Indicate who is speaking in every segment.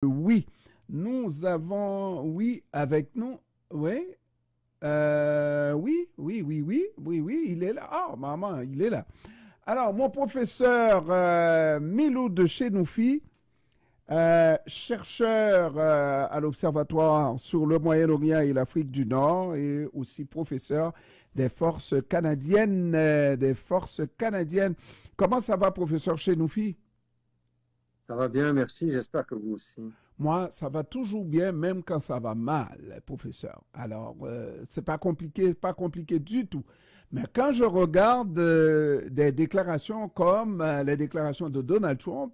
Speaker 1: Oui, nous avons, oui, avec nous, oui, oui, il est là. Ah, maman, il est là. Alors, mon professeur Milou de Chenoufi, chercheur à l'Observatoire sur le Moyen-Orient et l'Afrique du Nord, et aussi professeur des forces canadiennes. Comment ça va, professeur Chenoufi?
Speaker 2: Ça va bien, merci. J'espère que vous aussi.
Speaker 1: Moi, ça va toujours bien, même quand ça va mal, professeur. Alors, c'est pas compliqué du tout. Mais quand je regarde des déclarations comme les déclarations de Donald Trump,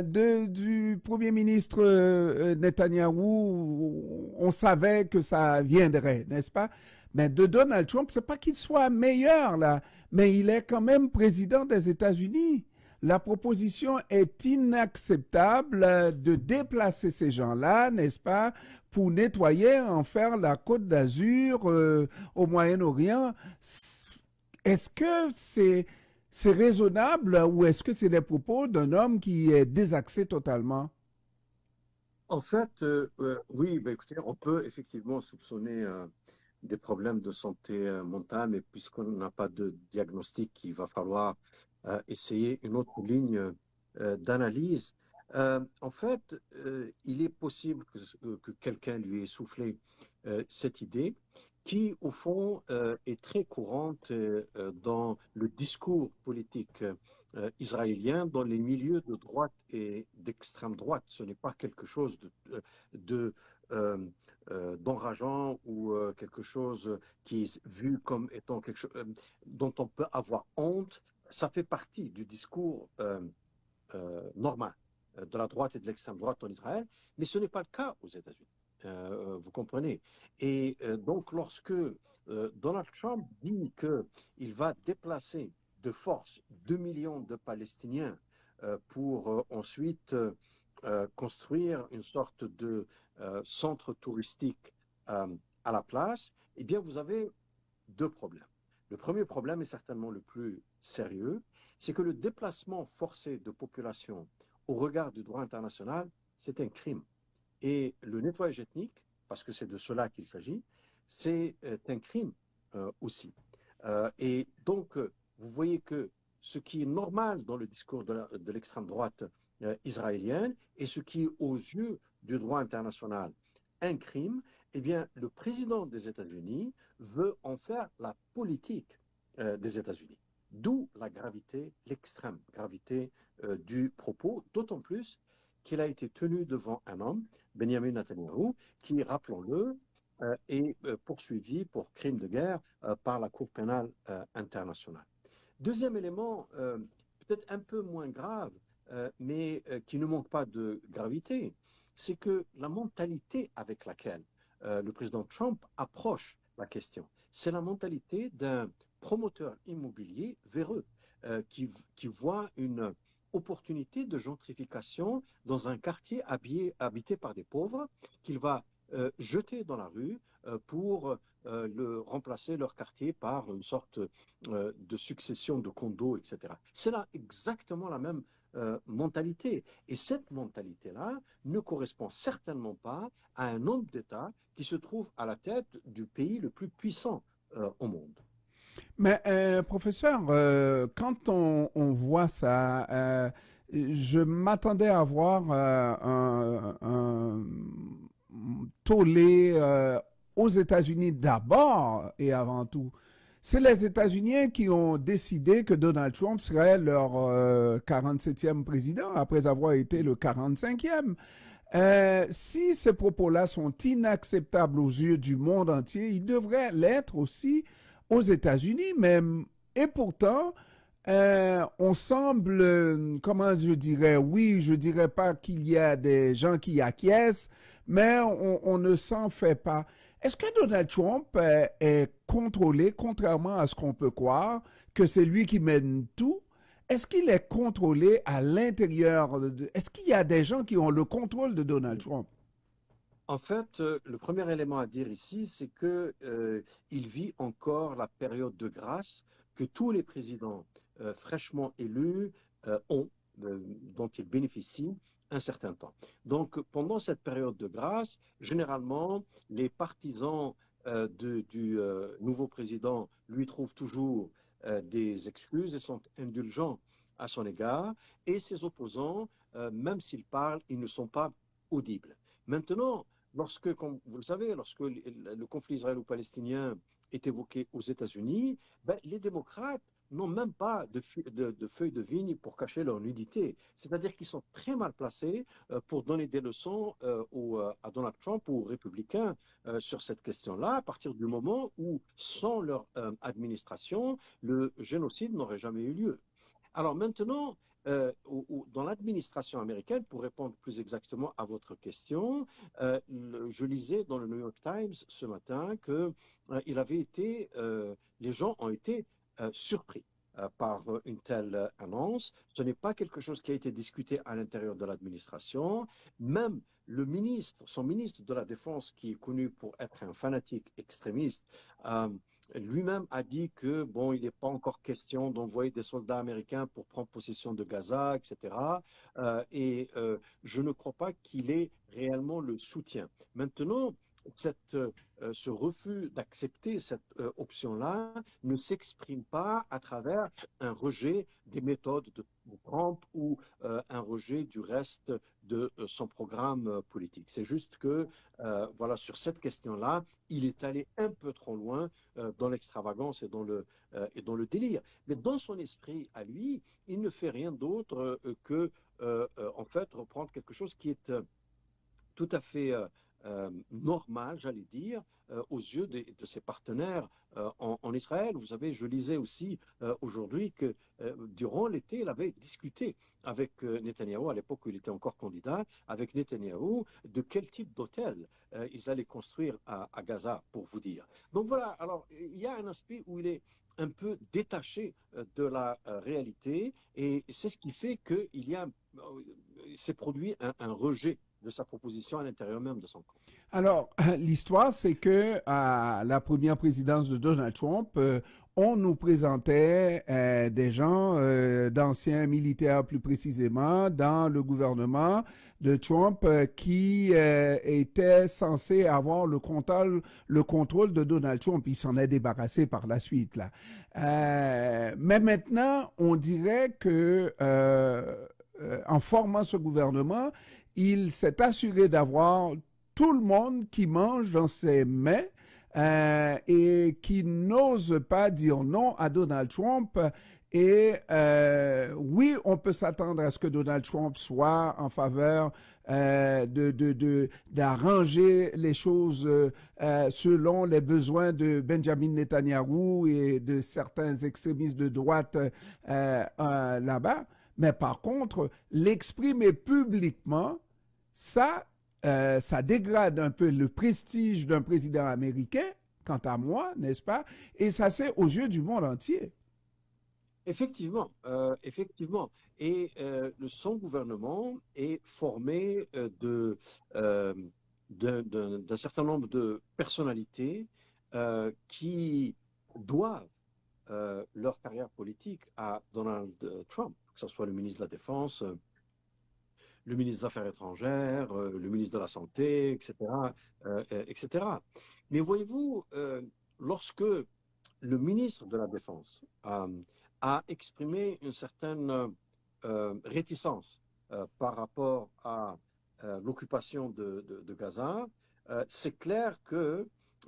Speaker 1: du Premier ministre Netanyahou, on savait que ça viendrait, n'est-ce pas? Mais de Donald Trump, c'est pas qu'il soit meilleur là, mais il est quand même président des États-Unis. La proposition est inacceptable de déplacer ces gens-là, n'est-ce pas, pour nettoyer, en faire la Côte d'Azur au Moyen-Orient. Est-ce que c'est raisonnable ou est-ce que c'est les propos d'un homme qui est désaxé totalement?
Speaker 2: En fait, oui, bah, écoutez, on peut effectivement soupçonner des problèmes de santé mentale, mais puisqu'on n'a pas de diagnostic, il va falloir essayer une autre ligne d'analyse. En fait, il est possible que quelqu'un lui ait soufflé cette idée qui, au fond, est très courante dans le discours politique israélien, dans les milieux de droite et d'extrême droite. Ce n'est pas quelque chose de, euh, d'enrageant ou quelque chose qui est vu comme étant quelque chose dont on peut avoir honte. Ça fait partie du discours normal de la droite et de l'extrême droite en Israël, mais ce n'est pas le cas aux États-Unis. Vous comprenez? Et donc, lorsque Donald Trump dit qu'il va déplacer de force 2 millions de Palestiniens pour ensuite construire une sorte de centre touristique à la place, eh bien, vous avez deux problèmes. Le premier problème est certainement le plus sérieux, c'est que le déplacement forcé de population au regard du droit international, c'est un crime. Et le nettoyage ethnique, parce que c'est de cela qu'il s'agit, c'est un crime aussi. Et donc, vous voyez que ce qui est normal dans le discours de l'extrême droite israélienne et ce qui est aux yeux du droit international un crime, eh bien, le président des États-Unis veut en faire la politique des États-Unis. D'où la gravité, l'extrême gravité du propos, d'autant plus qu'il a été tenu devant un homme, Benjamin Netanyahu, qui, rappelons-le, est poursuivi pour crime de guerre par la Cour pénale internationale. Deuxième élément, peut-être un peu moins grave, mais qui ne manque pas de gravité, c'est que la mentalité avec laquelle le président Trump approche la question, c'est la mentalité d'un promoteur immobilier véreux qui voit une opportunité de gentrification dans un quartier habité par des pauvres qu'il va jeter dans la rue pour remplacer leur quartier par une sorte de succession de condos, etc. C'est là exactement la même mentalité. Et cette mentalité-là ne correspond certainement pas à un homme d'État qui se trouve à la tête du pays le plus puissant au monde.
Speaker 1: Mais professeur, quand on voit ça, je m'attendais à voir un tollé aux États-Unis d'abord et avant tout. C'est les États-Unis qui ont décidé que Donald Trump serait leur 47e président après avoir été le 45e. Si ces propos-là sont inacceptables aux yeux du monde entier, ils devraient l'être aussi aux États-Unis même. Et pourtant, on semble, comment je dirais, oui, je dirais pas qu'il y a des gens qui acquiescent, mais on ne s'en fait pas. Est-ce que Donald Trump est contrôlé, contrairement à ce qu'on peut croire, que c'est lui qui mène tout? Est-ce qu'il est contrôlé à l'intérieur est-ce qu'il y a des gens qui ont le contrôle de Donald Trump?
Speaker 2: En fait, le premier élément à dire ici, c'est que il vit encore la période de grâce que tous les présidents fraîchement élus ont, dont ils bénéficient un certain temps. Donc, pendant cette période de grâce, généralement, les partisans du nouveau président lui trouvent toujours des excuses et sont indulgents à son égard, et ses opposants, même s'ils parlent, ils ne sont pas audibles. Maintenant, lorsque, comme vous le savez, lorsque le conflit israélo-palestinien est évoqué aux États-Unis, ben, les démocrates n'ont même pas de feuilles de vigne pour cacher leur nudité. C'est-à-dire qu'ils sont très mal placés pour donner des leçons à Donald Trump ou aux républicains sur cette question-là, à partir du moment où, sans leur administration, le génocide n'aurait jamais eu lieu. Alors maintenant, dans l'administration américaine, pour répondre plus exactement à votre question, je lisais dans le New York Times ce matin que les gens ont été surpris par une telle annonce. Ce n'est pas quelque chose qui a été discuté à l'intérieur de l'administration. Même son ministre de la Défense, qui est connu pour être un fanatique extrémiste, lui-même a dit que, bon, il n'est pas encore question d'envoyer des soldats américains pour prendre possession de Gaza, etc. Je ne crois pas qu'il ait réellement le soutien. Maintenant, ce refus d'accepter cette option-là ne s'exprime pas à travers un rejet des méthodes de Trump ou un rejet du reste de son programme politique. C'est juste que, voilà, sur cette question-là, il est allé un peu trop loin dans l'extravagance et dans le délire. Mais dans son esprit à lui, il ne fait rien d'autre que, en fait, reprendre quelque chose qui est tout à fait normal, j'allais dire, aux yeux de ses partenaires en Israël. Vous savez, je lisais aussi aujourd'hui que durant l'été, il avait discuté avec Netanyahou, à l'époque où il était encore candidat, avec Netanyahou, de quel type d'hôtel ils allaient construire à Gaza, pour vous dire. Donc voilà, alors il y a un aspect où il est un peu détaché de la réalité, et c'est ce qui fait s'est produit un rejet de sa proposition à l'intérieur même de son camp.
Speaker 1: Alors, l'histoire, c'est que à la première présidence de Donald Trump, on nous présentait des gens, d'anciens militaires plus précisément, dans le gouvernement de Trump, qui étaient censés avoir le contrôle de Donald Trump. Il s'en est débarrassé par la suite, là. Mais maintenant, on dirait que en formant ce gouvernement, il s'est assuré d'avoir tout le monde qui mange dans ses mains et qui n'ose pas dire non à Donald Trump. Et oui, on peut s'attendre à ce que Donald Trump soit en faveur d'arranger les choses selon les besoins de Benjamin Netanyahou et de certains extrémistes de droite là-bas. Mais par contre, l'exprimer publiquement, ça dégrade un peu le prestige d'un président américain, quant à moi, n'est-ce pas? Et ça, c'est aux yeux du monde entier.
Speaker 2: Effectivement, effectivement. Et son gouvernement est formé euh, d'un certain nombre de personnalités qui doivent leur carrière politique à Donald Trump, que ce soit le ministre de la Défense, le ministre des Affaires étrangères, le ministre de la Santé, etc., etc. Mais voyez-vous, lorsque le ministre de la Défense a exprimé une certaine réticence par rapport à l'occupation de Gaza, c'est clair que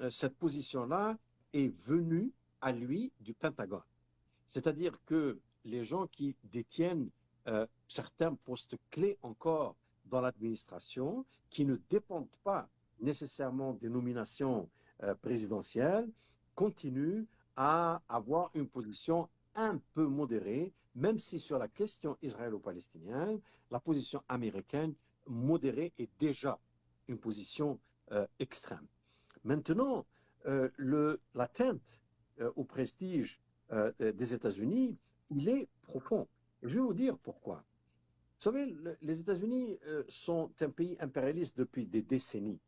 Speaker 2: cette position-là est venue à lui du Pentagone. C'est-à-dire que les gens qui détiennent certains postes clés encore dans l'administration, qui ne dépendent pas nécessairement des nominations présidentielles, continuent à avoir une position un peu modérée, même si sur la question israélo-palestinienne, la position américaine modérée est déjà une position extrême. Maintenant, l'atteinte au prestige des États-Unis, il est profond. Et je vais vous dire pourquoi. Vous savez, les États-Unis sont un pays impérialiste depuis des décennies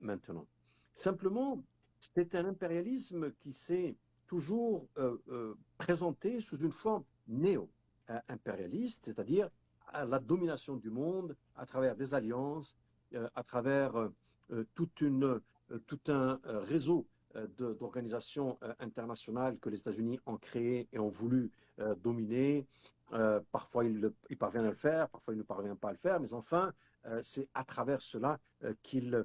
Speaker 2: maintenant. Simplement, c'est un impérialisme qui s'est toujours présenté sous une forme néo-impérialiste, c'est-à-dire la domination du monde à travers des alliances, à travers tout un réseau d'organisations internationales que les États-Unis ont créées et ont voulu dominer. Parfois, ils parviennent à le faire, parfois, ils ne parviennent pas à le faire, mais enfin, c'est à travers cela qu'ils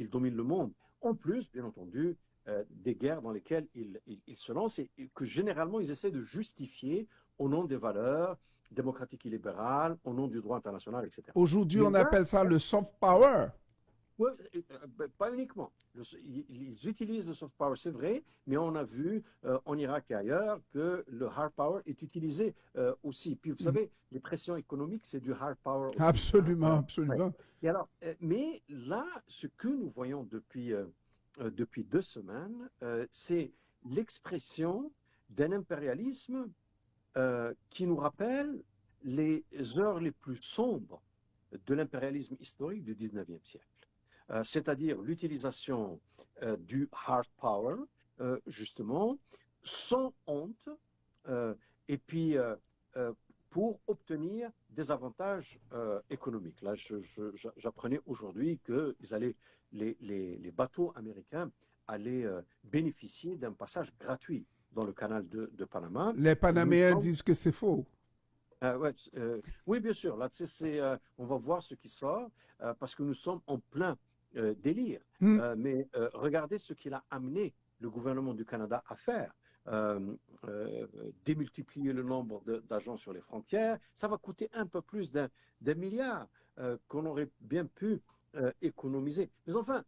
Speaker 2: dominent le monde. En plus, bien entendu, des guerres dans lesquelles ils se lancent et que généralement, ils essaient de justifier au nom des valeurs démocratiques et libérales, au nom du droit international, etc.
Speaker 1: Aujourd'hui,
Speaker 2: Mais
Speaker 1: on
Speaker 2: là,
Speaker 1: appelle ça le soft power.
Speaker 2: ouais, pas uniquement. Ils utilisent le soft power, c'est vrai, mais on a vu en Irak et ailleurs que le hard power est utilisé aussi. Puis vous savez, les pressions économiques, c'est du hard power aussi. Hein.
Speaker 1: Absolument,
Speaker 2: Ouais.
Speaker 1: absolument.
Speaker 2: Et alors, mais là, ce que nous voyons depuis 2 semaines, c'est l'expression d'un impérialisme qui nous rappelle les heures les plus sombres de l'impérialisme historique du 19e siècle. C'est-à-dire l'utilisation du hard power, justement, sans honte, et puis pour obtenir des avantages économiques. Là, j'apprenais aujourd'hui que les bateaux américains allaient bénéficier d'un passage gratuit dans le canal de Panama.
Speaker 1: Les
Speaker 2: Nous
Speaker 1: Panaméens
Speaker 2: sommes
Speaker 1: disent que c'est faux.
Speaker 2: ouais, oui, bien sûr. Là, on va voir ce qui sort parce que nous sommes en plein délire.
Speaker 1: Hmm.
Speaker 2: Mais regardez ce qu'il a amené le gouvernement du Canada à faire. Démultiplier le nombre d'agents sur les frontières, ça va coûter un peu plus d'un milliard qu'on aurait bien pu économiser. Mais enfin,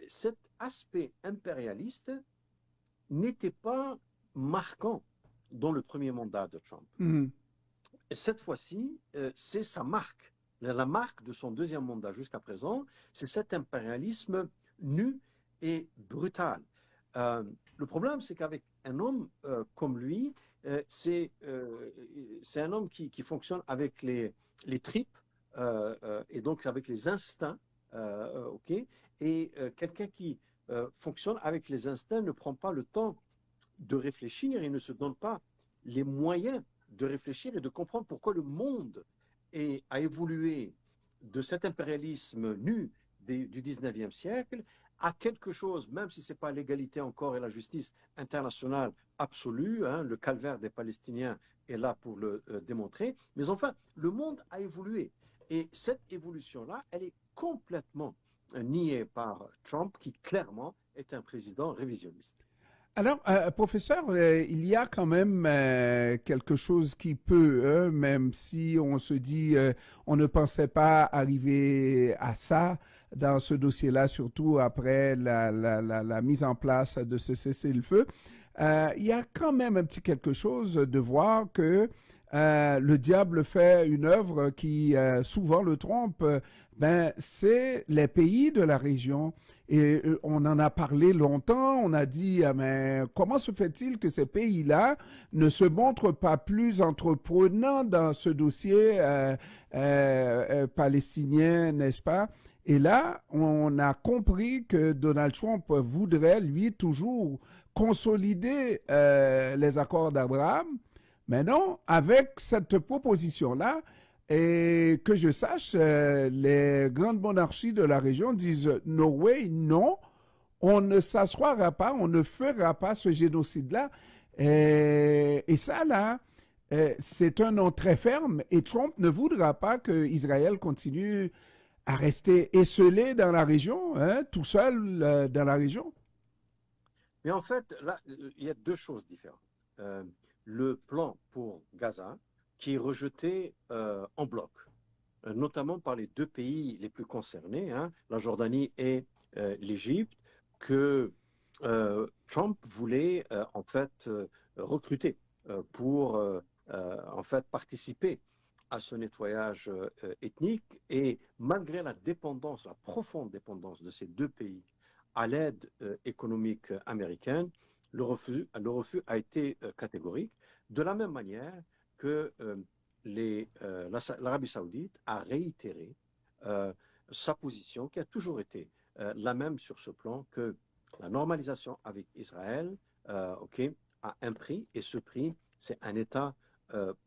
Speaker 2: cet aspect impérialiste n'était pas marquant dans le premier mandat de Trump.
Speaker 1: Hmm.
Speaker 2: Et cette fois-ci, c'est sa marque. La marque de son deuxième mandat jusqu'à présent, c'est cet impérialisme nu et brutal. Le problème, c'est qu'avec un homme comme lui, c'est un homme qui fonctionne avec les tripes et donc avec les instincts. OK. Et quelqu'un qui fonctionne avec les instincts ne prend pas le temps de réfléchir et ne se donne pas les moyens de réfléchir et de comprendre pourquoi le monde a évolué de cet impérialisme nu du 19e siècle à quelque chose, même si ce n'est pas l'égalité encore et la justice internationale absolue, hein, le calvaire des Palestiniens est là pour le démontrer, mais enfin, le monde a évolué. Et cette évolution-là, elle est complètement niée par Trump, qui clairement est un président révisionniste.
Speaker 1: Alors, professeur, il y a quand même quelque chose qui peut, même si on se dit, on ne pensait pas arriver à ça dans ce dossier-là, surtout après la mise en place de ce cessez-le-feu, il y a quand même un petit quelque chose de voir que le diable fait une œuvre qui souvent le trompe. Ben, c'est les pays de la région. Et on en a parlé longtemps, on a dit, mais comment se fait-il que ces pays-là ne se montrent pas plus entreprenants dans ce dossier palestinien, n'est-ce pas? Et là, on a compris que Donald Trump voudrait, lui, toujours consolider les accords d'Abraham. Mais non, avec cette proposition-là, et que je sache, les grandes monarchies de la région disent no way, non, on ne s'assoira pas, on ne fera pas ce génocide-là. Et ça, là, c'est un nom très ferme et Trump ne voudra pas que Israël continue à rester esselé dans la région, hein, tout seul dans la région.
Speaker 2: Mais en fait, là, il y a deux choses différentes. Le plan pour Gaza, qui est rejeté en bloc, notamment par les deux pays les plus concernés, hein, la Jordanie et l'Égypte, que Trump voulait en fait recruter pour en fait participer à ce nettoyage ethnique. Et malgré la dépendance, la profonde dépendance de ces deux pays à l'aide économique américaine, le refus a été catégorique, de la même manière que l'Arabie saoudite a réitéré sa position, qui a toujours été la même sur ce plan, que la normalisation avec Israël okay, a un prix, et ce prix, c'est un État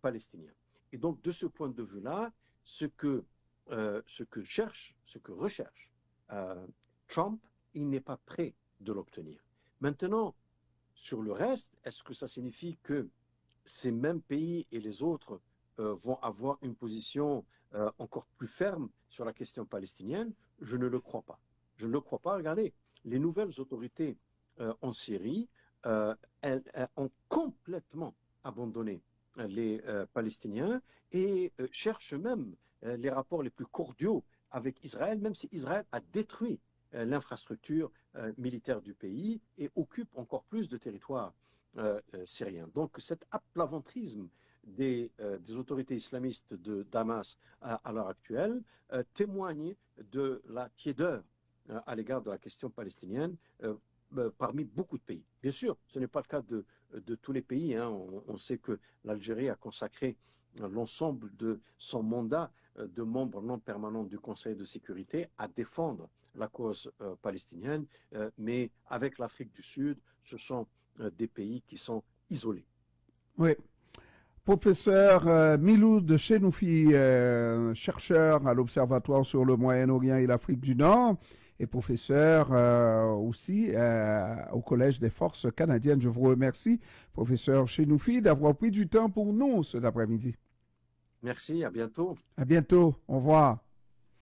Speaker 2: palestinien. Et donc, de ce point de vue-là, ce que recherche Trump, il n'est pas prêt de l'obtenir. Maintenant, sur le reste, est-ce que ça signifie que ces mêmes pays et les autres vont avoir une position encore plus ferme sur la question palestinienne? Je ne le crois pas. Je ne le crois pas. Regardez, les nouvelles autorités en Syrie, elles ont complètement abandonné les Palestiniens et cherchent même les rapports les plus cordiaux avec Israël, même si Israël a détruit l'infrastructure militaire du pays et occupe encore plus de territoire syrien. Donc cet aplaventrisme des autorités islamistes de Damas à l'heure actuelle témoigne de la tiédeur à l'égard de la question palestinienne parmi beaucoup de pays. Bien sûr, ce n'est pas le cas de tous les pays. Hein. On sait que l'Algérie a consacré l'ensemble de son mandat de membre non permanent du Conseil de sécurité à défendre la cause palestinienne, mais avec l'Afrique du Sud, ce sont des pays qui sont isolés.
Speaker 1: Oui. Professeur Miloud Chenoufi, chercheur à l'Observatoire sur le Moyen-Orient et l'Afrique du Nord, et professeur aussi au Collège des forces canadiennes. Je vous remercie, professeur Chenoufi, d'avoir pris du temps pour nous cet après-midi.
Speaker 2: Merci, à bientôt.
Speaker 1: À bientôt, au revoir.